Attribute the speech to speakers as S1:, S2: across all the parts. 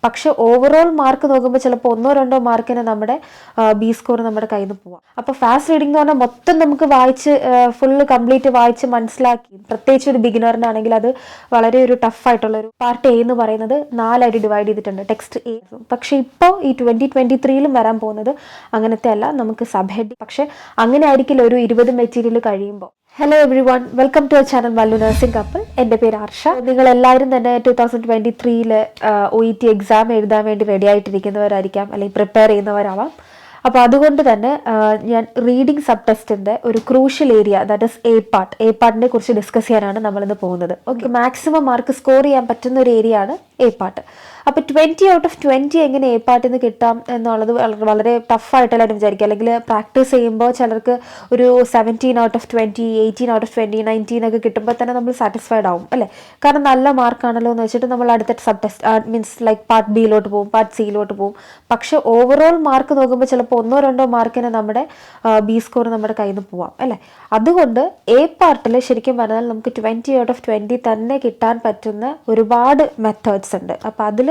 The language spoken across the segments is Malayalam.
S1: പക്ഷെ ഓവറോൾ മാർക്ക് നോക്കുമ്പോൾ ചിലപ്പോൾ 1-2 മാർക്കിന് നമ്മുടെ ബി സ്കോർ നമ്മുടെ കയ്യിൽ നിന്ന് പോവാം. അപ്പോൾ ഫാസ്റ്റ് റീഡിംഗ് എന്ന് പറഞ്ഞാൽ മൊത്തം നമുക്ക് വായിച്ച് ഫുള്ള് കംപ്ലീറ്റ് വായിച്ച് മനസ്സിലാക്കി, പ്രത്യേകിച്ച് ഒരു ബിഗിനറിനാണെങ്കിൽ അത് വളരെ ഒരു ടഫായിട്ടുള്ളൊരു പാർട്ട് എ എന്ന് പറയുന്നത് 4 ഡിവൈഡ് ചെയ്തിട്ടുണ്ട്, ടെക്സ്റ്റ് എ. പക്ഷെ ഇപ്പോൾ ഈ 2023 വരാൻ പോകുന്നത് അങ്ങനത്തെ അല്ല, നമുക്ക് സബ് ഹെഡിങ്. പക്ഷെ അങ്ങനെ ആയിരിക്കില്ല ഒരു 20 മെറ്റീരിയൽ കഴിയുമ്പോൾ. Hello everyone, welcome to our channel Vallu nursing couple. എൻ്റെ പേര് ഹർഷ. നിങ്ങൾ എല്ലാവരും തന്നെ 2023 OET എക്സാം എഴുതാൻ വേണ്ടി റെഡി ആയിട്ടിരിക്കുന്നവരായിരിക്കാം, അല്ലെങ്കിൽ പ്രിപ്പയർ ചെയ്യുന്നവരാവാം. അപ്പോൾ അതുകൊണ്ട് തന്നെ ഞാൻ റീഡിംഗ് സബ് ടെസ്റ്റിൻ്റെ ഒരു crucial area, that is A പാർട്ടിനെ കുറിച്ച് ഡിസ്കസ് ചെയ്യാനാണ് നമ്മളിന്ന് പോകുന്നത്. ഓക്കെ, മാക്സിമം മാർക്ക് സ്കോർ ചെയ്യാൻ പറ്റുന്ന ഒരു ഏരിയ ആണ് എ പാർട്ട്. അപ്പോൾ 20 ഔട്ട് ഓഫ് 20 എങ്ങനെ എ പാർട്ടിൽ നിന്ന് കിട്ടാം എന്നുള്ളത് വളരെ ടഫായിട്ട് എല്ലാവരും വിചാരിക്കുക. അല്ലെങ്കിൽ പ്രാക്ടീസ് ചെയ്യുമ്പോൾ ചിലർക്ക് ഒരു 17 ഔട്ട് ഓഫ് 20, 18 ഔട്ട് ഓഫ് 20, 19 ഒക്കെ കിട്ടുമ്പോൾ തന്നെ നമ്മൾ സാറ്റിസ്ഫൈഡ് ആവും അല്ലേ. കാരണം നല്ല മാർക്കാണല്ലോ എന്ന് വെച്ചിട്ട് നമ്മൾ അടുത്ത sub test means like part ബിയിലോട്ട് പോകും, പാർട്ട് സിയിലോട്ട് പോകും. പക്ഷെ ഓവറോൾ മാർക്ക് നോക്കുമ്പോൾ ചിലപ്പോൾ 1-2 മാർക്കിന് നമ്മുടെ ബി സ്കോർ നമ്മുടെ കയ്യിൽ നിന്ന് പോവാം അല്ലേ. അതുകൊണ്ട് എ പാർട്ടിൽ ശരിക്കും പറഞ്ഞാൽ നമുക്ക് 20 ഔട്ട് ഓഫ് 20 തന്നെ കിട്ടാൻ പറ്റുന്ന ഒരുപാട് മെത്തേഡ്സ് ഉണ്ട്. അപ്പോൾ അതിൽ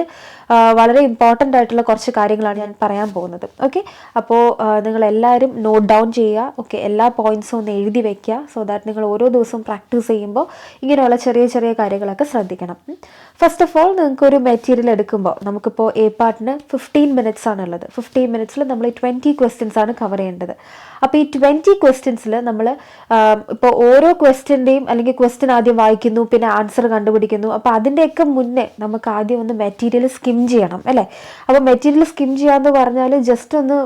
S1: വളരെ ഇമ്പോർട്ടൻ്റ് ആയിട്ടുള്ള കുറച്ച് കാര്യങ്ങളാണ് ഞാൻ പറയാൻ പോകുന്നത്. ഓക്കെ, അപ്പോൾ നിങ്ങൾ എല്ലാവരും നോട്ട് ഡൗൺ ചെയ്യുക. ഓക്കെ, എല്ലാ പോയിന്റ്സും ഒന്ന് എഴുതി വെക്കുക, സോ ദാറ്റ് നിങ്ങൾ ഓരോ ദിവസവും പ്രാക്ടീസ് ചെയ്യുമ്പോൾ ഇങ്ങനെയുള്ള ചെറിയ ചെറിയ കാര്യങ്ങളൊക്കെ ശ്രദ്ധിക്കണം. ഫസ്റ്റ് ഓഫ് ഓൾ, നിങ്ങൾക്ക് ഒരു മെറ്റീരിയൽ എടുക്കുമ്പോൾ നമുക്കിപ്പോൾ എ പാർട്ടിന് 15 മിനിറ്റ്സ് ആണുള്ളത്. 15 മിനിറ്റ്സിൽ നമ്മൾ 20 ക്വസ്റ്റ്യൻസ് ആണ് കവർ ചെയ്യേണ്ടത്. അപ്പോൾ ഈ 20 ക്വസ്റ്റ്യൻസിൽ നമ്മൾ ഇപ്പോൾ ഓരോ ക്വസ്റ്റ്യൻ്റെയും അല്ലെങ്കിൽ ക്വസ്റ്റ്യൻ ആദ്യം വായിക്കുന്നു, പിന്നെ ആൻസർ കണ്ടുപിടിക്കുന്നു. അപ്പോൾ അതിൻ്റെയൊക്കെ മുന്നേ നമുക്ക് ആദ്യം ഒന്ന് മെറ്റീരിയൽ സ്കിം ചെയ്യണം അല്ലേ. അപ്പോൾ മെറ്റീരിയൽ സ്കിം ചെയ്യാന്ന് പറഞ്ഞാൽ ജസ്റ്റ് ഒന്ന്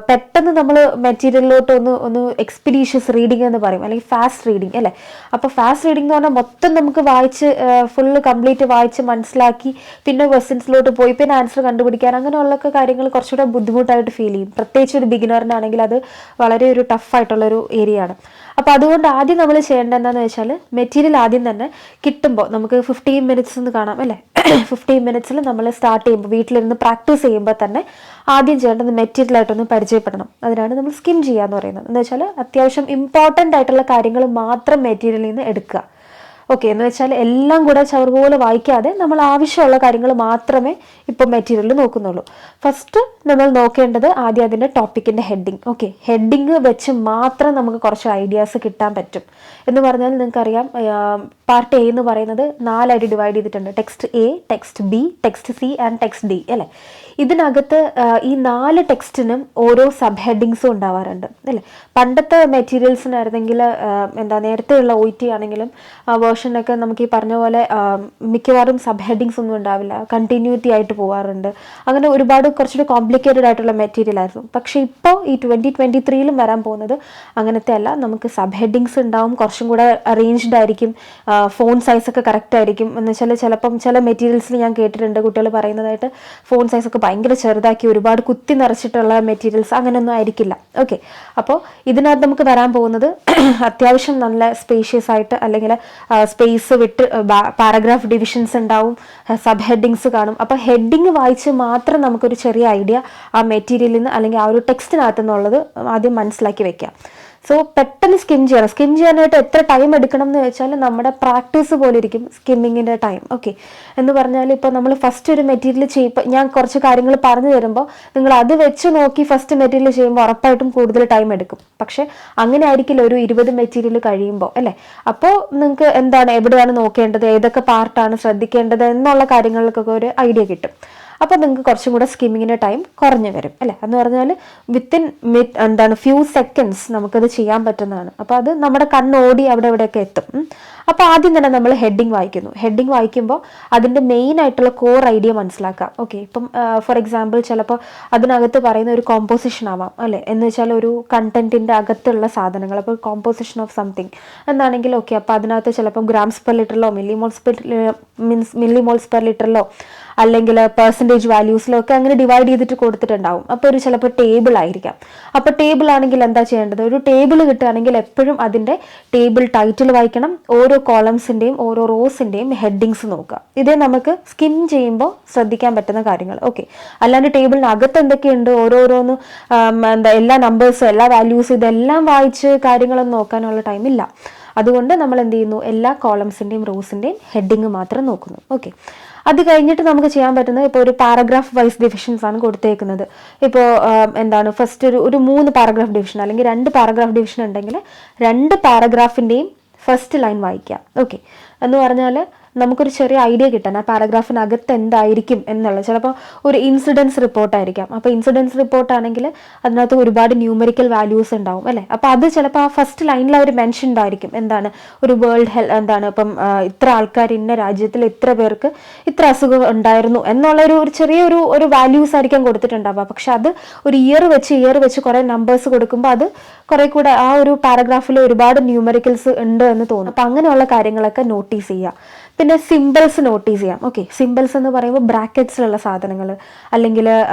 S1: പെട്ടെന്ന് നമ്മൾ മെറ്റീരിയലിലോട്ട് ഒന്ന് എക്സ്പീഡീഷ്യസ് റീഡിംഗ് എന്ന് പറയും, അല്ലെങ്കിൽ ഫാസ്റ്റ് റീഡിംഗ് അല്ലേ. അപ്പോൾ ഫാസ്റ്റ് റീഡിംഗ് എന്ന് പറഞ്ഞാൽ മൊത്തം നമുക്ക് വായിച്ച് ഫുള്ള് കംപ്ലീറ്റ് വായിച്ച് മനസ്സിലാക്കി പിന്നെ ക്വസ്റ്റ്യൻസിലോട്ട് പോയി പിന്നെ ആൻസർ കണ്ടുപിടിക്കാൻ അങ്ങനെയുള്ളൊക്കെ കാര്യങ്ങൾ കുറച്ചുകൂടെ ബുദ്ധിമുട്ടായിട്ട് ഫീൽ ചെയ്യും. പ്രത്യേകിച്ച് ഒരു ബിഗിനറിനാണെങ്കിൽ അത് വളരെ ഒരു ടഫായിട്ടുള്ളൊരു ഏരിയ ആണ്. അപ്പോൾ അതുകൊണ്ട് ആദ്യം നമ്മൾ ചെയ്യേണ്ടത് എന്താണെന്ന് വെച്ചാൽ, മെറ്റീരിയൽ ആദ്യം തന്നെ കിട്ടുമ്പോൾ നമുക്ക് 15 മിനിറ്റ്സ് എന്ന് കാണാം അല്ലേ. 15 മിനിറ്റ്സിൽ നമ്മൾ സ്റ്റാർട്ട് ചെയ്യുമ്പോൾ വീട്ടിലിരുന്ന് പ്രാക്ടീസ് ചെയ്യുമ്പോൾ തന്നെ ആദ്യം ചെയ്യേണ്ടത് മെറ്റീരിയലായിട്ടൊന്ന് പരിചയപ്പെടണം. അതിനാണ് നമ്മൾ സ്കിം ചെയ്യുക എന്ന് പറയുന്നത്. എന്ന് വെച്ചാൽ അത്യാവശ്യം ഇമ്പോർട്ടൻ്റ് ആയിട്ടുള്ള കാര്യങ്ങൾ മാത്രം മെറ്റീരിയലിൽ നിന്ന് എടുക്കുക. ഓക്കെ, എന്ന് വെച്ചാൽ എല്ലാം കൂടെ ചവർ പോലെ വായിക്കാതെ നമ്മൾ ആവശ്യമുള്ള കാര്യങ്ങൾ മാത്രമേ ഇപ്പോൾ മെറ്റീരിയൽ നോക്കുന്നുള്ളൂ. ഫസ്റ്റ് നമ്മൾ നോക്കേണ്ടത് ആദ്യം അതിൻ്റെ ടോപ്പിക്കിൻ്റെ ഹെഡിങ്. ഓക്കെ, ഹെഡിങ് വെച്ച് മാത്രം നമുക്ക് കുറച്ച് ഐഡിയാസ് കിട്ടാൻ പറ്റും. എന്ന് പറഞ്ഞാൽ നിങ്ങൾക്കറിയാം, പാർട്ട് എ എന്ന് പറയുന്നത് 4 ഡിവൈഡ് ചെയ്തിട്ടുണ്ട്, text A, text B, text C and text D അല്ലേ. ഇതിനകത്ത് ഈ 4 ടെക്സ്റ്റിനും ഓരോ സബ് ഹെഡിങ്സും ഉണ്ടാവാറുണ്ട് അല്ലേ. പണ്ടത്തെ മെറ്റീരിയൽസിനായിരുന്നെങ്കിൽ നേരത്തെയുള്ള OET ആണെങ്കിലും വേർഷനൊക്കെ നമുക്ക് ഈ പറഞ്ഞ പോലെ മിക്കവാറും സബ് ഹെഡിങ്സ് ഒന്നും ഉണ്ടാവില്ല, കണ്ടിന്യൂറ്റി ആയിട്ട് പോകാറുണ്ട്. അങ്ങനെ ഒരുപാട് കുറച്ചുകൂടി കോംപ്ലിക്കേറ്റഡ് ആയിട്ടുള്ള മെറ്റീരിയൽ ആയിരുന്നു. പക്ഷേ ഇപ്പോൾ ഈ 2023 വരാൻ പോകുന്നത് അങ്ങനത്തെ അല്ല, നമുക്ക് സബ് ഹെഡിങ്സ് ഉണ്ടാവും, കുറച്ചും കൂടെ അറേഞ്ച്ഡ് ആയിരിക്കും, ഫോൺ സൈസൊക്കെ കറക്റ്റ് ആയിരിക്കും. എന്ന് വെച്ചാൽ ചിലപ്പം ചില മെറ്റീരിയൽസിൽ ഞാൻ കേട്ടിട്ടുണ്ട് കുട്ടികൾ പറയുന്നതായിട്ട് ഫോൺ സൈസൊക്കെ ഭയങ്കര ചെറുതാക്കി ഒരുപാട് കുത്തി നിറച്ചിട്ടുള്ള മെറ്റീരിയൽസ് അങ്ങനെയൊന്നും ആയിരിക്കില്ല. ഓക്കെ, അപ്പോൾ ഇതിനകത്ത് നമുക്ക് വരാൻ പോകുന്നത് അത്യാവശ്യം നല്ല സ്പേഷ്യസ് ആയിട്ട്, അല്ലെങ്കിൽ സ്പേസ് വിട്ട് പാരഗ്രാഫ് ഡിവിഷൻസ് ഉണ്ടാവും, സബ് ഹെഡിങ്സ് കാണും. അപ്പോൾ ഹെഡിങ് വായിച്ച് മാത്രം നമുക്കൊരു ചെറിയ ഐഡിയ ആ മെറ്റീരിയലിൽ നിന്ന് അല്ലെങ്കിൽ ആ ഒരു ടെക്സ്റ്റിനകത്ത് നിന്നുള്ളത് ആദ്യം മനസ്സിലാക്കി വെക്കാം. സോ പെട്ടെന്ന് സ്കിം ചെയ്യണം. സ്കിം ചെയ്യാനായിട്ട് എത്ര ടൈം എടുക്കണം എന്ന് വെച്ചാൽ നമ്മുടെ പ്രാക്ടീസ് പോലെ ഇരിക്കും സ്കിമ്മിങ്ങിൻ്റെ ടൈം. ഓക്കെ, എന്ന് പറഞ്ഞാൽ ഇപ്പോൾ നമ്മൾ ഫസ്റ്റ് ഒരു മെറ്റീരിയൽ ചെയ്യുമ്പോൾ ഞാൻ കുറച്ച് കാര്യങ്ങൾ പറഞ്ഞു തരുമ്പോൾ നിങ്ങൾ അത് വെച്ച് നോക്കി ഫസ്റ്റ് മെറ്റീരിയൽ ചെയ്യുമ്പോൾ ഉറപ്പായിട്ടും കൂടുതൽ ടൈം എടുക്കും. പക്ഷെ അങ്ങനെ ആയിരിക്കില്ല ഒരു 20 മെറ്റീരിയൽ കഴിയുമ്പോൾ അല്ലേ. അപ്പോൾ നിങ്ങൾക്ക് എന്താണ്, എവിടെയാണ് നോക്കേണ്ടത്, ഏതൊക്കെ പാർട്ടാണ് ശ്രദ്ധിക്കേണ്ടത് എന്നുള്ള കാര്യങ്ങൾക്കൊക്കെ ഒരു ഐഡിയ കിട്ടും. അപ്പോൾ നിങ്ങൾക്ക് കുറച്ചും കൂടെ സ്കിമ്മിങ്ങിൻ്റെ ടൈം കുറഞ്ഞു വരും അല്ലേ. എന്ന് പറഞ്ഞാൽ വിത്തിൻ ഫ്യൂ സെക്കൻഡ്സ് നമുക്കത് ചെയ്യാൻ പറ്റുന്നതാണ്. അപ്പോൾ അത് നമ്മുടെ കണ്ണോടി അവിടെ എവിടെയൊക്കെ എത്തും. അപ്പോൾ ആദ്യം തന്നെ നമ്മൾ ഹെഡിങ് വായിക്കുന്നു. ഹെഡിങ് വായിക്കുമ്പോൾ അതിൻ്റെ മെയിൻ ആയിട്ടുള്ള കോർ ഐഡിയ മനസ്സിലാക്കാം. ഓക്കെ, ഇപ്പം ഫോർ എക്സാമ്പിൾ ചിലപ്പോൾ അതിനകത്ത് പറയുന്ന ഒരു കോമ്പോസിഷൻ ആവാം അല്ലേ. എന്ന് വെച്ചാൽ ഒരു കണ്ടന്റിൻ്റെ അകത്തുള്ള സാധനങ്ങൾ, അപ്പോൾ കോമ്പോസിഷൻ ഓഫ് സംതിങ് എന്നാണെങ്കിൽ ഓക്കെ, അപ്പോൾ അതിനകത്ത് ചിലപ്പം ഗ്രാംസ് പെർ ലിറ്ററിലോ മില്ലിമോൾസ് പെർ ലിറ്ററിലോ അല്ലെങ്കിൽ പെർസെൻറ്റേജ് വാല്യൂസിലോ ഒക്കെ അങ്ങനെ ഡിവൈഡ് ചെയ്തിട്ട് കൊടുത്തിട്ടുണ്ടാവും. അപ്പോൾ ഒരു ചിലപ്പോൾ ടേബിൾ ആയിരിക്കാം. അപ്പോൾ ടേബിൾ ആണെങ്കിൽ എന്താ ചെയ്യേണ്ടത്, ഒരു ടേബിൾ കിട്ടുകയാണെങ്കിൽ എപ്പോഴും അതിൻ്റെ ടേബിൾ ടൈറ്റിൽ വായിക്കണം, ഓരോ കോളംസിൻ്റെയും ഓരോ റോസിൻ്റെയും ഹെഡിങ്സ് നോക്കുക. ഇതേ നമുക്ക് സ്കിം ചെയ്യുമ്പോൾ ശ്രദ്ധിക്കാൻ പറ്റുന്ന കാര്യങ്ങൾ. ഓക്കെ, അല്ലാണ്ട് ടേബിളിനകത്ത് എന്തൊക്കെയുണ്ട് ഓരോരോന്ന് എല്ലാ നമ്പേഴ്സും എല്ലാ വാല്യൂസും ഇതെല്ലാം വായിച്ച് കാര്യങ്ങളൊന്നും നോക്കാനുള്ള ടൈമില്ല. അതുകൊണ്ട് നമ്മൾ എന്ത് ചെയ്യുന്നു, എല്ലാ കോളംസിൻ്റെയും റോസിൻ്റെയും ഹെഡിങ് മാത്രം നോക്കുന്നു. ഓക്കെ, അത് കഴിഞ്ഞിട്ട് നമുക്ക് ചെയ്യാൻ പറ്റുന്നത് ഇപ്പോൾ ഒരു പാരഗ്രാഫ് വൈസ് ഡിവിഷൻസ് ആണ് കൊടുത്തേക്കുന്നത്. ഇപ്പോൾ എന്താണ് ഫസ്റ്റ് ഒരു 3 പാരഗ്രാഫ് ഡിവിഷൻ അല്ലെങ്കിൽ 2 പാരഗ്രാഫ് ഡിവിഷൻ ഉണ്ടെങ്കിൽ 2 പാരഗ്രാഫിൻ്റെയും ഫസ്റ്റ് ലൈൻ വായിക്കാം. ഓക്കെ, എന്ന് പറഞ്ഞാൽ നമുക്കൊരു ചെറിയ ഐഡിയ കിട്ടാൻ ആ പാരഗ്രാഫിനകത്ത് എന്തായിരിക്കും എന്നുള്ളത്. ചിലപ്പോൾ ഒരു ഇൻസിഡൻസ് റിപ്പോർട്ടായിരിക്കാം. അപ്പോൾ ഇൻസിഡൻസ് റിപ്പോർട്ടാണെങ്കിൽ അതിനകത്ത് ഒരുപാട് ന്യൂമറിക്കൽ വാല്യൂസ് ഉണ്ടാവും അല്ലേ. അപ്പോൾ അത് ചിലപ്പോൾ ആ ഫസ്റ്റ് ലൈനിൽ അവർ മെൻഷൻഡ് ആയിരിക്കും. എന്താണ് ഒരു വേൾഡ് എന്താണ് ഇപ്പം ഇത്ര ആൾക്കാർ ഇന്ന രാജ്യത്തിൽ ഇത്ര പേർക്ക് ഇത്ര അസുഖം ഉണ്ടായിരുന്നു എന്നുള്ള ഒരു ചെറിയൊരു വാല്യൂസ് ആയിരിക്കാം കൊടുത്തിട്ടുണ്ടാവുക. പക്ഷെ അത് ഒരു ഇയർ വെച്ച് കുറേ നമ്പേഴ്സ് കൊടുക്കുമ്പോൾ അത് കുറെ കൂടെ ആ ഒരു പാരഗ്രാഫിൽ ഒരുപാട് ന്യൂമറിക്കൽസ് ഉണ്ട് എന്ന് തോന്നും. അപ്പം അങ്ങനെയുള്ള കാര്യങ്ങളൊക്കെ നോട്ടീസ് ചെയ്യുക. പിന്നെ സിമ്പിൾസ് നോട്ടീസ് ചെയ്യാം. ഓക്കെ, സിമ്പിൾസ് എന്ന് പറയുമ്പോൾ ബ്രാക്കറ്റ്സിലുള്ള സാധനങ്ങൾ, അല്ലെങ്കിൽ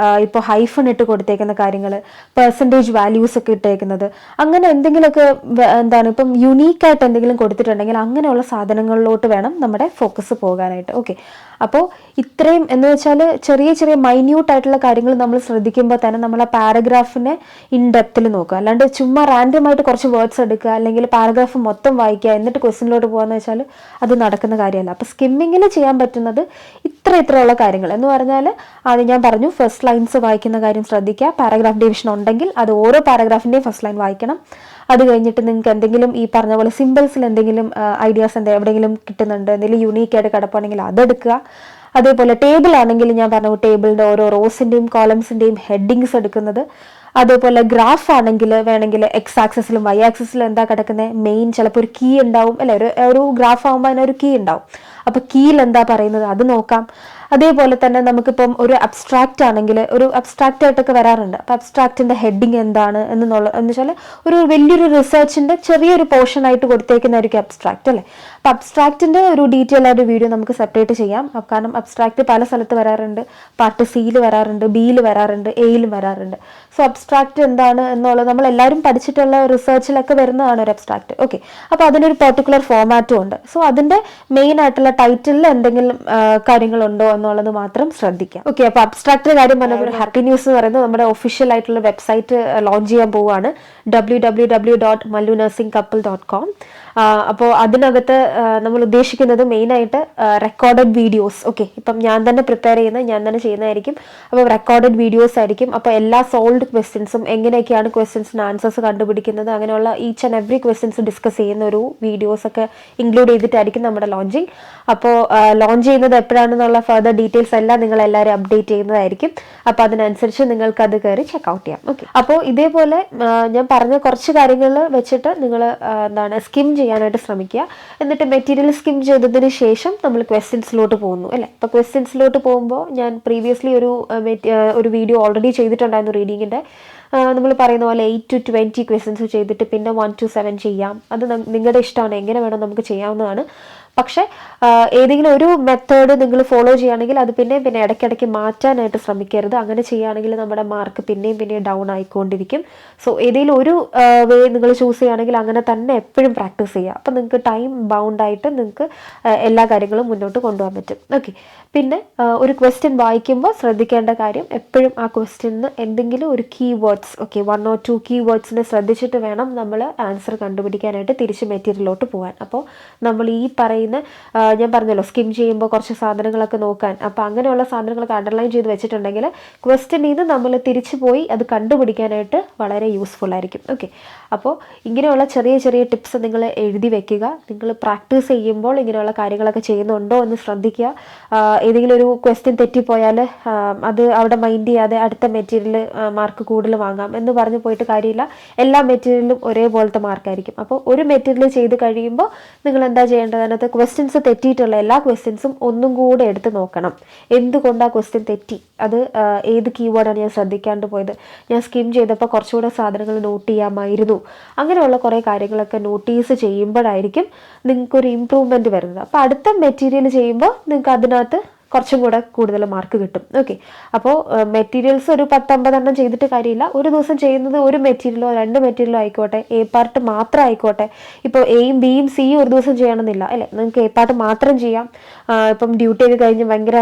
S1: ഇപ്പോൾ ഹൈഫൺ ഇട്ട് കൊടുത്തേക്കുന്ന കാര്യങ്ങൾ, പെർസെൻറ്റേജ് വാല്യൂസ് ഒക്കെ ഇട്ടേക്കുന്നത്, അങ്ങനെ എന്തെങ്കിലുമൊക്കെ എന്താണ് ഇപ്പം യുണീക്കായിട്ട് എന്തെങ്കിലും കൊടുത്തിട്ടുണ്ടെങ്കിൽ അങ്ങനെയുള്ള സാധനങ്ങളിലോട്ട് വേണം നമ്മുടെ ഫോക്കസ് പോകാനായിട്ട്. ഓക്കെ, അപ്പോൾ ഇത്രയും എന്ന് വെച്ചാൽ ചെറിയ മൈന്യൂട്ട് ആയിട്ടുള്ള കാര്യങ്ങൾ നമ്മൾ ശ്രദ്ധിക്കുമ്പോൾ തന്നെ നമ്മൾ ആ പാരഗ്രാഫിനെ ഇൻ ഡെപ്തിൽ നോക്കുക. അല്ലാണ്ട് ചുമ്മാ റാൻഡമായിട്ട് കുറച്ച് വേർഡ്സ് എടുക്കുക അല്ലെങ്കിൽ പാരഗ്രാഫ് മൊത്തം വായിക്കുക എന്നിട്ട് ക്വസ്റ്റ്യനിലോട്ട് പോകാന്ന് വെച്ചാൽ അത് നടക്കുന്ന കാര്യമല്ല. അപ്പോൾ സ്കിമ്മിങ്ങിൽ ചെയ്യാൻ പറ്റുന്നത് ഇത്രയുള്ള കാര്യങ്ങൾ എന്ന് പറഞ്ഞാൽ ആദ്യം ഞാൻ പറഞ്ഞു ഫസ്റ്റ് ലൈൻസ് വായിക്കുന്ന കാര്യം ശ്രദ്ധിക്കുക. പാരഗ്രാഫ് ഡിവിഷൻ ഉണ്ടെങ്കിൽ അത് ഓരോ പാരഗ്രാഫിൻ്റെയും ഫസ്റ്റ് ലൈൻ വായിക്കണം. അത് കഴിഞ്ഞിട്ട് നിങ്ങൾക്ക് എന്തെങ്കിലും ഈ പറഞ്ഞ പോലെ സിമ്പിൾസിൽ എന്തെങ്കിലും ഐഡിയാസ് എവിടെയെങ്കിലും കിട്ടുന്നുണ്ട്, എന്തെങ്കിലും യൂണീക്കായിട്ട് കിടപ്പുണ്ടെങ്കിൽ അതെടുക്കുക. അതേപോലെ ടേബിൾ ആണെങ്കിൽ ഞാൻ പറഞ്ഞു ടേബിളിൻ്റെ ഓരോ റോസിൻ്റെയും കോളംസിൻ്റെയും ഹെഡിങ്സ് എടുക്കുന്നത്. അതേപോലെ ഗ്രാഫ് ആണെങ്കിൽ വേണമെങ്കിൽ എക്സ് ആക്സിസിലും വൈ ആക്സിസിലും എന്താ കിടക്കുന്നത് മെയിൻ ചിലപ്പോൾ ഒരു കീ ഉണ്ടാവും അല്ലെ. ഒരു ഗ്രാഫ് ആകുമ്പോൾ അതിനൊരു കീ ഉണ്ടാവും. അപ്പോൾ കീയിൽ എന്താ പറയുന്നത് അത് നോക്കാം. അതേപോലെ തന്നെ നമുക്കിപ്പം ഒരു അബ്സ്ട്രാക്റ്റ് ആണെങ്കിൽ ഒരു അബ്സ്ട്രാക്റ്റ് ആയിട്ടൊക്കെ വരാറുണ്ട്. അപ്പോൾ അബ്സ്ട്രാക്റ്റിൻ്റെ ഹെഡിങ് എന്താണ് എന്ന് വെച്ചാൽ ഒരു വലിയൊരു റിസർച്ചിൻ്റെ ചെറിയൊരു പോർഷൻ ആയിട്ട് കൊടുത്തേക്കുന്നതായിരിക്കും അബ്സ്ട്രാക്റ്റ് അല്ലേ. അപ്പോൾ അബ്സ്ട്രാക്റ്റിൻ്റെ ഒരു ഡീറ്റെയിൽ ആയിട്ട് വീഡിയോ നമുക്ക് സെപ്പറേറ്റ് ചെയ്യാം. കാരണം അബ്സ്ട്രാക്റ്റ് പല സ്ഥലത്ത് വരാറുണ്ട്. പാർട്ട് സിയിൽ വരാറുണ്ട്, ബിയിൽ വരാറുണ്ട്, എയിലും വരാറുണ്ട്. സോ അബ്സ്ട്രാക്റ്റ് എന്താണ് എന്നുള്ളത് നമ്മൾ എല്ലാവരും പഠിച്ചിട്ടുള്ള റിസർച്ചിലൊക്കെ വരുന്നതാണ് ഒരു അബ്സ്ട്രാക്റ്റ്. ഓക്കെ, അപ്പോൾ അതിനൊരു പെർട്ടിക്കുലർ ഫോമാറ്റും ഉണ്ട്. സോ അതിൻ്റെ മെയിൻ ആയിട്ടുള്ള ടൈറ്റിലിൽ എന്തെങ്കിലും കാര്യങ്ങളുണ്ടോ എന്നുള്ളത് മാത്രം ശ്രദ്ധിക്കാം. ഓക്കെ, അപ്പോൾ അബ്സ്ട്രാക്റ്റിന്റെ കാര്യം പറഞ്ഞപ്പോൾ ഒരു ഹാപ്പി ന്യൂസ് എന്ന് പറയുന്നത് നമ്മുടെ ഒഫീഷ്യൽ ആയിട്ടുള്ള വെബ്സൈറ്റ് ലോഞ്ച് ചെയ്യാൻ പോവുകയാണ്. www.mallunursingcouple.com. അപ്പോൾ അതിനകത്ത് നമ്മൾ ഉദ്ദേശിക്കുന്നത് മെയിനായിട്ട് റെക്കോർഡഡ് വീഡിയോസ്. ഓക്കെ, ഇപ്പം ഞാൻ തന്നെ പ്രിപ്പയർ ഞാൻ തന്നെ ചെയ്യുന്നതായിരിക്കും. അപ്പോൾ റെക്കോർഡഡ് വീഡിയോസ് ആയിരിക്കും. അപ്പോൾ എല്ലാ സോൾവ്ഡ് ക്വസ്റ്റ്യൻസും എങ്ങനെയൊക്കെയാണ് ക്വസ്റ്റ്യൻസിന് ആൻസേഴ്സ് കണ്ടുപിടിക്കുന്നത് അങ്ങനെയുള്ള each and every questions discuss ചെയ്യുന്ന ഒരു വീഡിയോസൊക്കെ ഇൻക്ലൂഡ് ചെയ്തിട്ടായിരിക്കും നമ്മുടെ ലോഞ്ചിങ്. അപ്പോൾ ലോഞ്ച് ചെയ്യുന്നത് എപ്പോഴാണെന്നുള്ള ഫർദർ ഡീറ്റെയിൽസ് എല്ലാം നിങ്ങളെല്ലാവരും അപ്ഡേറ്റ് ചെയ്യുന്നതായിരിക്കും. അപ്പോൾ അതിനനുസരിച്ച് നിങ്ങൾക്ക് അത് കയറി ചെക്കൗട്ട് ചെയ്യാം. ഓക്കെ, അപ്പോൾ ഇതേപോലെ ഞാൻ പറഞ്ഞ കുറച്ച് കാര്യങ്ങൾ വെച്ചിട്ട് നിങ്ങൾ എന്താണ് സ്കിം ചെയ്യാനായിട്ട് ശ്രമിക്കുക. എന്നിട്ട് മെറ്റീരിയൽ സ്കിം ചെയ്തതിന് ശേഷം നമ്മൾ ക്വസ്റ്റ്യൻസിലോട്ട് പോകുന്നു അല്ലേ. അപ്പോൾ ക്വസ്റ്റ്യൻസിലോട്ട് പോകുമ്പോൾ ഞാൻ പ്രീവിയസ്ലി ഒരു വീഡിയോ ഓൾറെഡി ചെയ്തിട്ടുണ്ടായിരുന്നു റീഡിങ്ങിൻ്റെ. നമ്മൾ പറയുന്ന പോലെ 8 to 20 ക്വസ്റ്റ്യൻസ് ചെയ്തിട്ട് പിന്നെ 1 to 7 ചെയ്യാം. അത് നിങ്ങളുടെ ഇഷ്ടമാണ്, എങ്ങനെ വേണം നമുക്ക് ചെയ്യാവുന്നതാണ്. പക്ഷേ ഏതെങ്കിലും ഒരു മെത്തേഡ് നിങ്ങൾ ഫോളോ ചെയ്യുകയാണെങ്കിൽ അത് പിന്നെ ഇടയ്ക്കിടയ്ക്ക് മാറ്റാനായിട്ട് ശ്രമിക്കരുത്. അങ്ങനെ ചെയ്യുകയാണെങ്കിൽ നമ്മുടെ മാർക്ക് പിന്നെയും ഡൗൺ ആയിക്കൊണ്ടിരിക്കും. സോ ഏതെങ്കിലും ഒരു വേ നിങ്ങൾ ചൂസ് ചെയ്യുകയാണെങ്കിൽ അങ്ങനെ തന്നെ എപ്പോഴും പ്രാക്ടീസ് ചെയ്യുക. അപ്പം നിങ്ങൾക്ക് ടൈം ബൗണ്ടായിട്ട് നിങ്ങൾക്ക് എല്ലാ കാര്യങ്ങളും മുന്നോട്ട് കൊണ്ടുപോകാൻ പറ്റും. ഓക്കെ, പിന്നെ ഒരു ക്വസ്റ്റ്യൻ വായിക്കുമ്പോൾ ശ്രദ്ധിക്കേണ്ട കാര്യം എപ്പോഴും ആ ക്വസ്റ്റ്യനിന് എന്തെങ്കിലും ഒരു കീവേഡ്സ് 1 or 2 കീവേഡ്സിനെ ശ്രദ്ധിച്ചിട്ട് വേണം നമ്മൾ ആൻസർ കണ്ടുപിടിക്കാനായിട്ട് തിരിച്ച് മെറ്റീരിയലിലോട്ട് പോകാൻ. അപ്പോൾ നമ്മൾ ഈ ഞാൻ പറഞ്ഞല്ലോ സ്കിം ചെയ്യുമ്പോൾ കുറച്ച് സാധനങ്ങളൊക്കെ നോക്കാൻ. അപ്പോൾ അങ്ങനെയുള്ള സാധനങ്ങളൊക്കെ അണ്ടർലൈൻ ചെയ്ത് വെച്ചിട്ടുണ്ടെങ്കിൽ ക്വസ്റ്റ്യനിൽ നിന്ന് നമ്മൾ തിരിച്ചു പോയി അത് കണ്ടുപിടിക്കാനായിട്ട് വളരെ യൂസ്ഫുൾ ആയിരിക്കും. ഓക്കെ, അപ്പോൾ ഇങ്ങനെയുള്ള ചെറിയ ടിപ്സ് നിങ്ങൾ എഴുതി വെക്കുക. നിങ്ങൾ പ്രാക്ടീസ് ചെയ്യുമ്പോൾ ഇങ്ങനെയുള്ള കാര്യങ്ങളൊക്കെ ചെയ്യുന്നുണ്ടോ എന്ന് ശ്രദ്ധിക്കുക. ഏതെങ്കിലും ഒരു ക്വസ്റ്റ്യൻ തെറ്റിപ്പോയാൽ അത് അവിടെ മൈൻഡ് ചെയ്യാതെ അടുത്ത മെറ്റീരിയൽ മാർക്ക് കൂടുതൽ വാങ്ങാം എന്ന് പറഞ്ഞ് പോയിട്ട് കാര്യമില്ല. എല്ലാ മെറ്റീരിയലും ഒരേപോലത്തെ മാർക്കായിരിക്കും. അപ്പോൾ ഒരു മെറ്റീരിയൽ ചെയ്ത് കഴിയുമ്പോൾ നിങ്ങൾ എന്താ ചെയ്യേണ്ടത്, അതിനകത്ത് ക്വസ്റ്റ്യൻസ് തെറ്റിയിട്ടുള്ള എല്ലാ ക്വസ്റ്റ്യൻസും ഒന്നും കൂടെ എടുത്ത് നോക്കണം. എന്തുകൊണ്ട് ആ ക്വസ്റ്റ്യൻ തെറ്റി, അത് ഏത് കീവേഡാണ് ഞാൻ ശ്രദ്ധിക്കാണ്ട് പോയത്, ഞാൻ സ്കിം ചെയ്തപ്പോൾ കുറച്ചുകൂടെ സാധനങ്ങൾ നോട്ട് ചെയ്യാമായിരുന്നു. അങ്ങനെയുള്ള കുറേ കാര്യങ്ങളൊക്കെ നോട്ടീസ് ചെയ്യുമ്പോഴായിരിക്കും നിങ്ങൾക്കൊരു ഇമ്പ്രൂവ്മെൻറ്റ് വരുന്നത്. അപ്പോൾ അടുത്ത മെറ്റീരിയൽ ചെയ്യുമ്പോൾ നിങ്ങൾക്ക് അതിനകത്ത് കുറച്ചും കൂടെ കൂടുതൽ മാർക്ക് കിട്ടും. ഓക്കെ, അപ്പോൾ മെറ്റീരിയൽസ് ഒരു 10-50 ചെയ്തിട്ട് കാര്യമില്ല. ഒരു ദിവസം ചെയ്യുന്നത് ഒരു മെറ്റീരിയലോ 2 മെറ്റീരിയലോ ആയിക്കോട്ടെ, എ പാർട്ട് മാത്രം ആയിക്കോട്ടെ. ഇപ്പോൾ എയും ബിയും സിയും ഒരു ദിവസം ചെയ്യണമെന്നില്ല അല്ലേ. നിങ്ങൾക്ക് എ പാർട്ട് മാത്രം ചെയ്യാം. ഇപ്പം ഡ്യൂട്ടിയൊക്കെ കഴിഞ്ഞ് ഭയങ്കര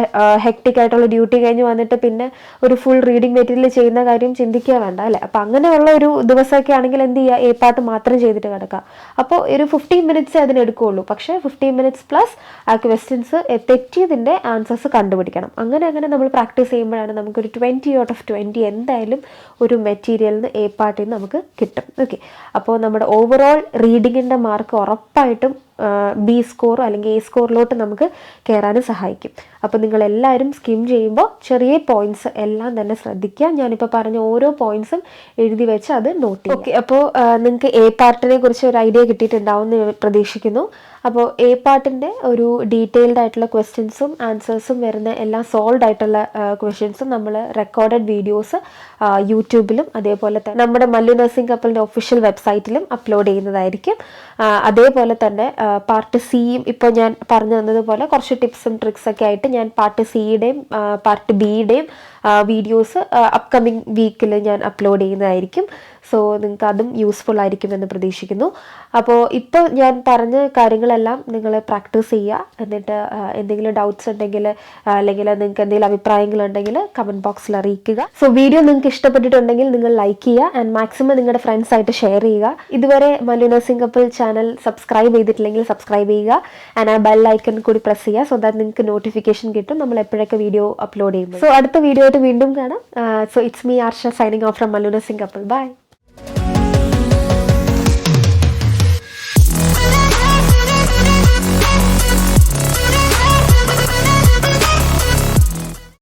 S1: ഹെക്ടിക് ആയിട്ടുള്ള ഡ്യൂട്ടി കഴിഞ്ഞ് വന്നിട്ട് പിന്നെ ഒരു ഫുൾ റീഡിങ് മെറ്റീരിയൽ ചെയ്യുന്ന കാര്യം ചിന്തിക്കുക വേണ്ട അല്ലേ. അപ്പം അങ്ങനെയുള്ള ഒരു ദിവസമൊക്കെ ആണെങ്കിൽ എന്ത് ചെയ്യുക, എ പാർട്ട് മാത്രം ചെയ്തിട്ട് കിടക്കുക. അപ്പോൾ ഒരു 15 minutes അതിനെടുക്കുകയുള്ളൂ. പക്ഷേ 15 minutes പ്ലസ് ആ ക്വസ്റ്റ്യൻസ് തെറ്റിയതിൻ്റെ ആൻസേഴ്സ് ആൻസേഴ്സ് കണ്ടുപിടിക്കണം. അങ്ങനെ നമ്മൾ പ്രാക്ടീസ് ചെയ്യുമ്പോഴാണ് നമുക്കൊരു 20 ഔട്ട് ഓഫ് 20 എന്തായാലും ഒരു മെറ്റീരിയലിന് എ പാർട്ടിൽ നിന്ന് നമുക്ക് കിട്ടും. ഓക്കെ, അപ്പോൾ നമ്മുടെ ഓവറോൾ റീഡിങ്ങിൻ്റെ മാർക്ക് ഉറപ്പായിട്ടും ബി സ്കോർ അല്ലെങ്കിൽ എ സ്കോറിലോട്ട് നമുക്ക് കയറാനും സഹായിക്കും. അപ്പോൾ നിങ്ങളെല്ലാവരും സ്കിം ചെയ്യുമ്പോൾ ചെറിയ പോയിന്റ്സ് എല്ലാം തന്നെ ശ്രദ്ധിക്കുക. ഞാനിപ്പോൾ പറഞ്ഞ ഓരോ പോയിന്റ്സും എഴുതി വെച്ച് അത് നോട്ട് ചെയ്യുക. ഓക്കെ, അപ്പോൾ നിങ്ങൾക്ക് എ പാർട്ടിനെ കുറിച്ച് ഒരു ഐഡിയ കിട്ടിയിട്ടുണ്ടാവും എന്ന് പ്രതീക്ഷിക്കുന്നു. അപ്പോൾ എ പാർട്ടിൻ്റെ ഒരു ഡീറ്റെയിൽഡ് ആയിട്ടുള്ള ക്വസ്റ്റ്യൻസും ആൻസേഴ്സും വരുന്ന എല്ലാ സോൾവ് ആയിട്ടുള്ള ക്വസ്റ്റ്യൻസും നമ്മൾ റെക്കോർഡഡ് വീഡിയോസ് യൂട്യൂബിലും അതേപോലെ തന്നെ നമ്മുടെ മല്ലു നഴ്സിംഗ് കപ്പിളിൻ്റെ ഒഫീഷ്യൽ വെബ്സൈറ്റിലും അപ്ലോഡ് ചെയ്യുന്നതായിരിക്കും. അതേപോലെ തന്നെ പാർട്ട് സിയും ഇപ്പോൾ ഞാൻ പറഞ്ഞു തന്നതുപോലെ കുറച്ച് ടിപ്സും ട്രിക്സൊക്കെ ആയിട്ട് ഞാൻ പാർട്ട് സിയുടെയും പാർട്ട് ബിയുടെയും വീഡിയോസ് അപ്കമിങ് വീക്കിൽ ഞാൻ അപ്ലോഡ് ചെയ്യുന്നതായിരിക്കും. സോ നിങ്ങൾക്ക് അതും യൂസ്ഫുൾ ആയിരിക്കുമെന്ന് പ്രതീക്ഷിക്കുന്നു. അപ്പോൾ ഇപ്പോൾ ഞാൻ പറഞ്ഞ കാര്യങ്ങളെല്ലാം നിങ്ങൾ പ്രാക്ടീസ് ചെയ്യുക. എന്നിട്ട് എന്തെങ്കിലും ഡൗട്ട്സ് ഉണ്ടെങ്കിൽ അല്ലെങ്കിൽ നിങ്ങൾക്ക് എന്തെങ്കിലും അഭിപ്രായങ്ങളുണ്ടെങ്കിൽ കമൻറ്റ് ബോക്സിൽ അറിയിക്കുക. സോ വീഡിയോ നിങ്ങൾക്ക് ഇഷ്ടപ്പെട്ടിട്ടുണ്ടെങ്കിൽ നിങ്ങൾ ലൈക്ക് ചെയ്യുക ആൻഡ് മാക്സിമം നിങ്ങളുടെ ഫ്രണ്ട്സായിട്ട് ഷെയർ ചെയ്യുക. ഇതുവരെ Mallu nursing couple channel subscribe ചെയ്തിട്ടില്ലെങ്കിൽ സബ്സ്ക്രൈബ് ചെയ്യുക ആൻഡ് ആ ബെൽ ഐക്കൺ കൂടി പ്രസ് ചെയ്യുക. സോ ദാറ്റ് നിങ്ങൾക്ക് നോട്ടിഫിക്കേഷൻ കിട്ടും നമ്മൾ എപ്പോഴൊക്കെ വീഡിയോ അപ്ലോഡ് ചെയ്യുമ്പോൾ. സോ അടുത്ത വീഡിയോ ആയിട്ട് വീണ്ടും കാണാം. So it's me Arsha signing off from Mallu nursing couple. By.